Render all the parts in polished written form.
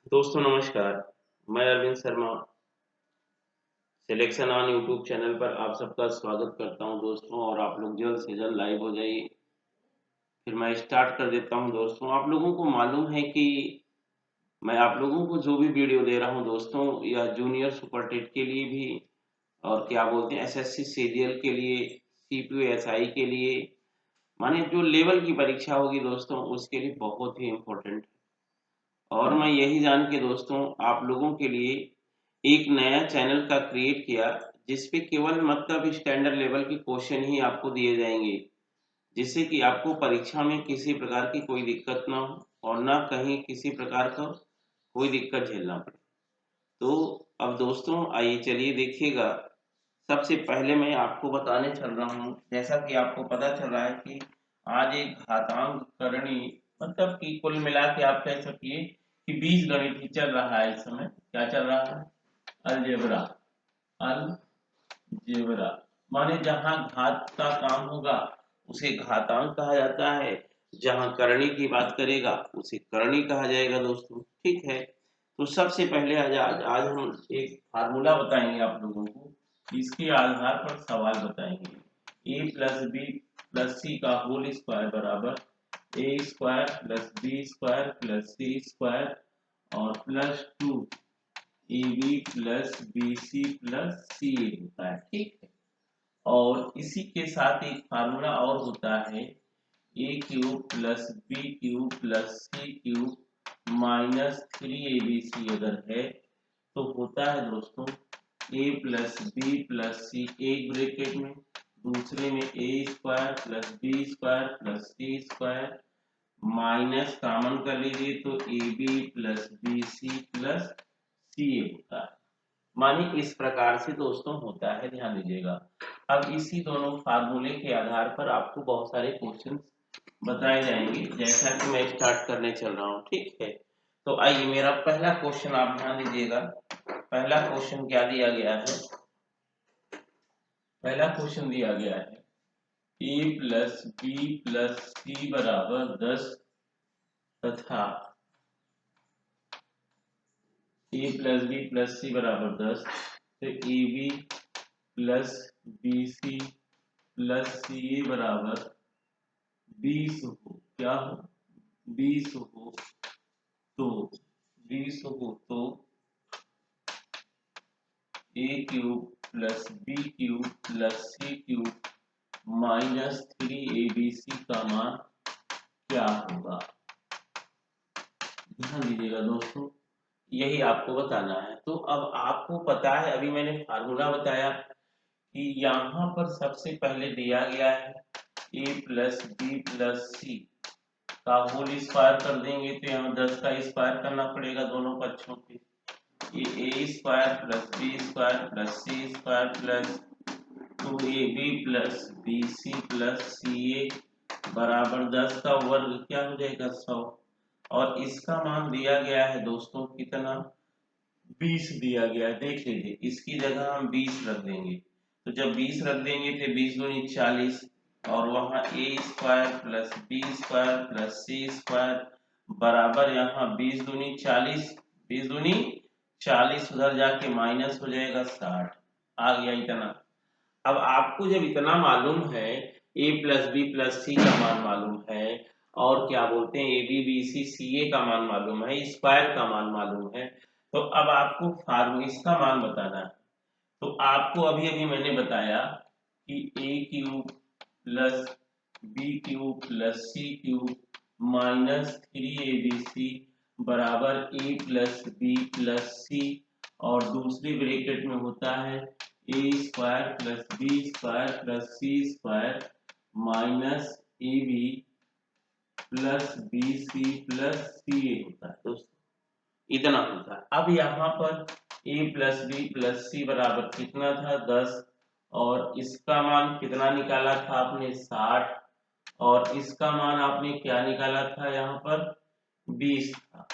दोस्तों नमस्कार। मैं Arvind Sharma selection on YouTube channel पर आप सबका स्वागत करता हूं दोस्तों। और आप लोग जल्द से जल्द लाइव हो जाइए। फिर मैं स्टार्ट कर देता हूं दोस्तों। आप लोगों को मालूम है कि मैं आप लोगों को जो भी वीडियो दे रहा हूं दोस्तों, या जूनियर सुपर टेट के लिए भी, और क्या बोलते हैं एसएससी सीरियल के लिए, सीपीयू एसआई के लिए, माने जो लेवल की परीक्षा होगी दोस्तों उसके लिए बहुत ही इम्पोर्टेंट। और मैं यही जान के दोस्तों आप लोगों के लिए एक नया चैनल का क्रिएट किया, जिस पे केवल मतलब स्टैंडर्ड लेवल के क्वेश्चन ही आपको दिए जाएंगे, जिससे कि आपको परीक्षा में किसी प्रकार की कोई दिक्कत ना हो और ना कहीं किसी प्रकार का कोई दिक्कत झेलना पड़े। तो अब दोस्तों आइए चलिए देखिएगा। सबसे पहले मैं आपको बताने चल रहा हूँ, जैसा कि आपको पता चल रहा है कि आज एक घातांक करणी, मतलब कि कुल मिला के आप कह सकिए कि बीजगणित ही चल रहा है। इस समय क्या चल रहा है? अलजेब्रा। अलजेब्रा माने जहां घात का काम होगा उसे घातांक कहा जाता है, जहां करणी की बात करेगा उसे करणी कहा जाएगा दोस्तों। ठीक है, तो सबसे पहले आज हम एक फार्मूला बताएंगे आप लोगों को। इसके आधार पर सवाल बताएंगे। A plus B plus C का होल स्क्वायर बराबर A square plus B square plus C square और plus 2 A B plus B C plus सी ए होता है। ठीक है, और इसी के साथ एक फार्मूला और होता है, a cube plus b cube plus c cube minus 3abc अगर है तो होता है दोस्तों a plus B plus c, एक ब्रैकेट में, दूसरे में a square plus B square plus C square minus common कर लीजिए तो a B plus B C plus सी ए होता है। माने इस प्रकार से दोस्तों होता है, ध्यान दीजिएगा। अब इसी दोनों फार्मूले के आधार पर आपको बहुत सारे क्वेश्चन बताए जाएंगे, जैसा कि मैं स्टार्ट करने चल रहा हूँ। ठीक है, तो आइए मेरा पहला क्वेश्चन आप ध्यान दीजिएगा। पहला क्वेश्चन क्या दिया गया है? पहला क्वेश्चन दिया गया है a plus B plus c बराबर 10 तथा a plus B plus c बराबर 10, तो a B plus B C plus C a बराबर 20 हो। क्या हो? 20 हो। तो 20 हो तो a cube plus b cube plus c cube minus 3abc का मान क्या होगा? ध्यान दीजिएगा दोस्तों, यही आपको बताना है। तो अब आपको पता है, अभी मैंने फार्मूला बताया कि यहाँ पर सबसे पहले दिया गया है a plus B plus C का होल स्क्वायर कर देंगे तो यहाँ 10 का स्क्वायर करना पड़ेगा दोनों पक्षों पे। ये a square plus B square plus C square plus 2ab plus B C plus C a बराबर 10 का वर्ग क्या हो जाएगा? 100। और इसका मान दिया गया है दोस्तों कितना? 20 दिया गया है। देख लीजिए, इसकी जगह हम 20 रख देंगे, तो जब 20 रख देंगे तो 20 दूनी 40, और वहां a square plus B square plus C square बराबर यहाँ 20 दूनी 40, 20 दूनी 40, उधर जाके माइनस हो जाएगा 60। आ गया इतना। अब आपको जब इतना मालूम है, a plus B plus C का मान मालूम है, और क्या बोलते हैं ए बी बी सी सी ए का मान मालूम है, स्क्वायर का मान मालूम है, तो अब आपको फार्मूला इसका मान बताना है। तो आपको अभी अभी मैंने बताया कि a cube plus b cube plus c cube minus 3abc बराबर a plus B plus c, और दूसरी ब्रैकेट में होता है a square plus B square plus C square minus a B plus B C plus सी ए होता है दोस्तों। इतना होता है। अब यहाँ पर a plus B plus c बराबर कितना था? 10। और इसका मान कितना निकाला था आपने? 60। और इसका मान आपने क्या निकाला था? यहाँ पर 20 था।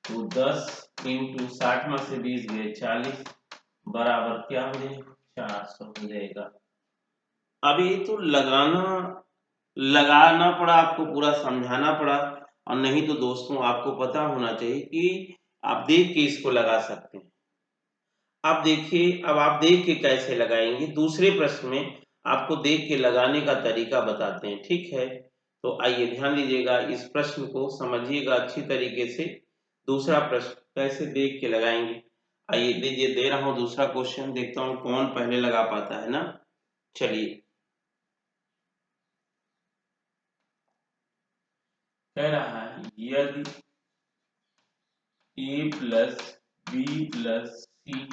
तो 10 इंटू 60 में से 20 गए 40, बराबर क्या हो जाएगा? 400 हो जाएगा। अभी तो लगाना लगाना पड़ा, आपको पूरा समझाना पड़ा। और नहीं तो दोस्तों आपको पता होना चाहिए कि आप देख के इसको लगा सकते हैं। अब देखिए, अब आप देख के कैसे लगाएंगे, दूसरे प्रश्न में आपको देख के लगाने का तरीका बताते हैं, ठीक है। तो आइए ध्यान दीजिएगा, इस प्रश्न को समझिएगा अच्छी तरीके से। दूसरा प्रश्न कैसे देख के लगाएंगे, आइए दीजिए, दे रहा हूं दूसरा क्वेश्चन, देखता हूं कौन पहले लगा पाता है ना। चलिए, कह रहा है यदि a plus B plus c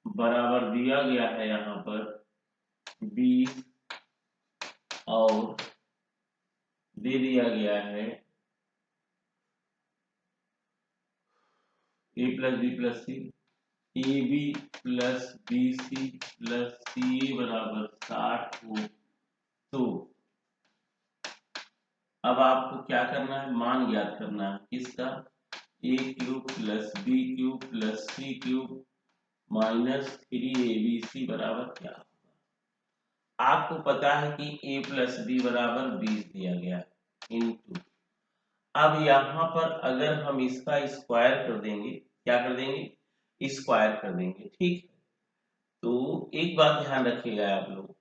बराबर दिया गया है यहाँ पर 20 और दे दिया गया है a plus B plus C, a B plus B C plus C a बराबर 60 हो, तो अब आपको क्या करना है, मान ज्ञात करना है किसका, a cube plus b cube plus c cube minus 3abc बराबर क्या। आपको पता है कि a प्लस बी बराबर 20 दिया गया इनटू, अब यहाँ पर अगर हम इसका स्क्वायर कर देंगे, क्या कर देंगे, स्क्वायर कर देंगे, ठीक है। तो एक बात ध्यान रखिएगा आप लोग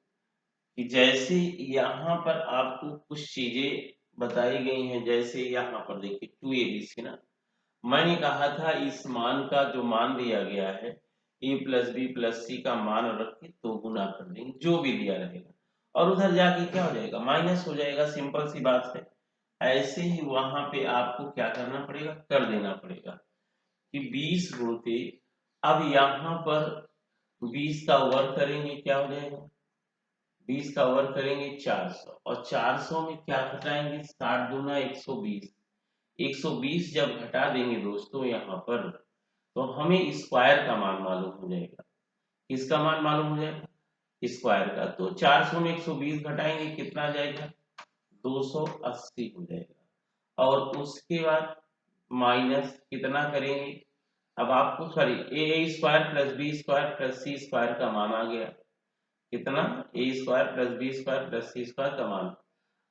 कि जैसे यहाँ पर आपको कुछ चीजें बताई गई हैं, जैसे यहाँ पर देखिए 2abc ना, मैंने कहा था इस मान का जो मान दिया गया है a plus B plus C का मान रख के तो गुना कर देंगे जो भी दिया रहेगा, और उधर जाके क्या हो जाएगा, माइनस हो जाएगा, सिंपल सी बात है। ऐसे ही वहां पे आपको क्या करना पड़ेगा, कर देना पड़ेगा कि 20 गुणते, अब यहाँ पर 20 का वर्ग करेंगे क्या हो जाएगा, 20 का वर्ग करेंगे 400, और 400 में क्या घटाएंगे, 60 दूना 120, 120 जब घटा देंगे दोस्तों यहाँ पर, तो हमें स्क्वायर का मान मालूम हो जाएगा। किसका मान मालूम हो जाएगा, स्क्वायर का। तो 400 में 120 घटाएंगे कितना आ जाएगा, 280 हो जाएगा, और उसके बाद माइनस कितना करेंगे, अब आपको sorry a square plus B square plus C square का मान आ गया, कितना, a square plus B square plus C square का मान।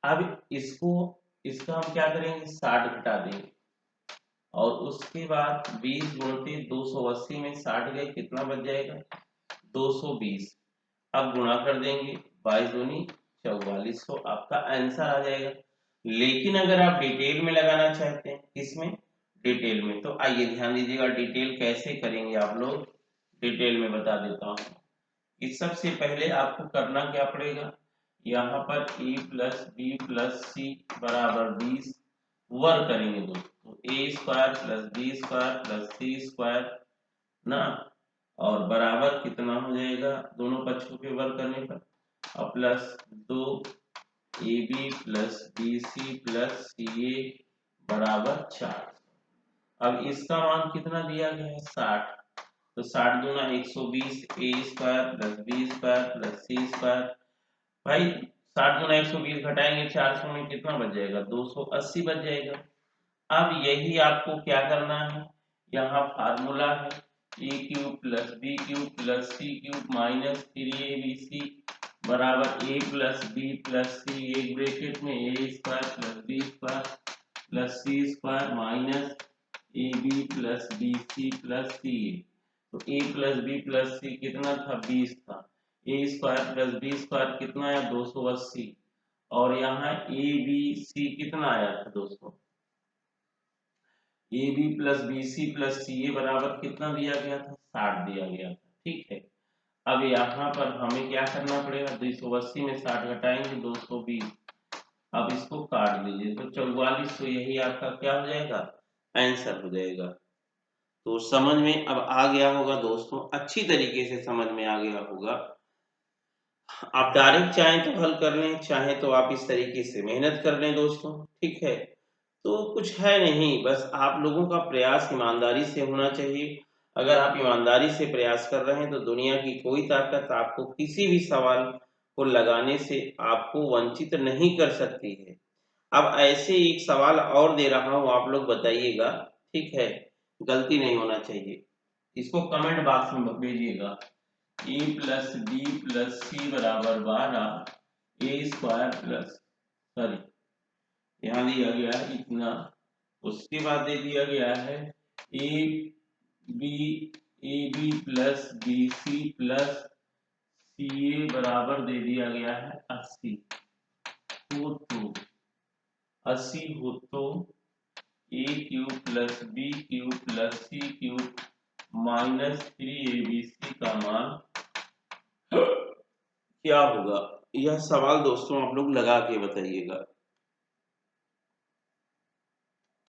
अब इसको, इसका हम क्या करेंगे, 60 घटा देंगे, और उसके बाद 20 गुणते 280 में 60 गए, कितना बच जाएगा, 220। अब गुणा कर देंगे, 22 दूनी 4400, आपका आंसर आ जाएगा। लेकिन अगर आप डिटेल में लगाना चाहते हैं, किसमें, डिटेल में, तो आइए ध्यान दीजिएगा डिटेल कैसे करेंगे आप लोग, डिटेल में बता देता हूँ। इस सबसे पहले आपको करना क्या पड़ेगा, यहाँ पर a plus B plus c बराबर 20 वर्ग करेंगे दोस्तों, a square plus B square plus C square ना, और बराबर कितना हो जाएगा, दोनों पक्षों के वर्ग करने पर, और plus 2 A B plus B C plus C a बराबर 4। अब इसका मान कितना दिया गया है, 60, तो 60 दूना 120, a square plus B square plus C square, भाई 60 गुना 120 घटाएंगे 400 में कितना बच जाएगा, 280 बच जाएगा। अब यही आपको क्या करना है, यहाँ फार्मूला है a cube plus b cube plus c cube minus 3abc बराबर a plus B plus c, एक ब्रैकेट में a square plus B square plus C square minus a B plus B C plus c. तो a plus B plus c कितना था, 20 था, a square plus B square कितना आया, 280, और यहाँ ए बी सी कितना आया था दोस्तों, a B plus B C plus C a बराबर कितना दिया गया था, 60 दिया गया था, ठीक है। अब यहाँ पर हमें क्या करना पड़ेगा, 280 में 60 घटाएंगे 220, अब इसको काट लीजिए तो 44, तो यही आपका क्या हो जाएगा, आंसर हो जाएगा। तो समझ में अब आ गया होगा दोस्तों, अच्छी तरीके से समझ में आ गया होगा। आप डायरेक्ट चाहें तो हल कर लें, चाहें तो आप इस तरीके से मेहनत कर लें दोस्तों, ठीक है। तो कुछ है नहीं, बस आप लोगों का प्रयास ईमानदारी से होना चाहिए। अगर आप ईमानदारी से प्रयास कर रहे हैं तो दुनिया की कोई ताकत आपको किसी भी सवाल को लगाने से आपको वंचित नहीं कर सकती है। अब ऐसे एक सवाल और दे रहा हूं, आप लोग बताइएगा, ठीक है, गलती नहीं होना चाहिए, इसको कमेंट बॉक्स में भेजिएगा। ए प्लस बी प्लस सी बराबर 12, ए स्क्वायर प्लस, सॉरी यहाँ दिया गया है इतना, उसके बाद दे दिया गया है a B plus B C plus C a बराबर दे दिया गया है 80। तो 80 हो तो a cube plus b cube plus c cube minus 3abc का मान क्या होगा? यह सवाल दोस्तों आप लोग लगा के बताइएगा।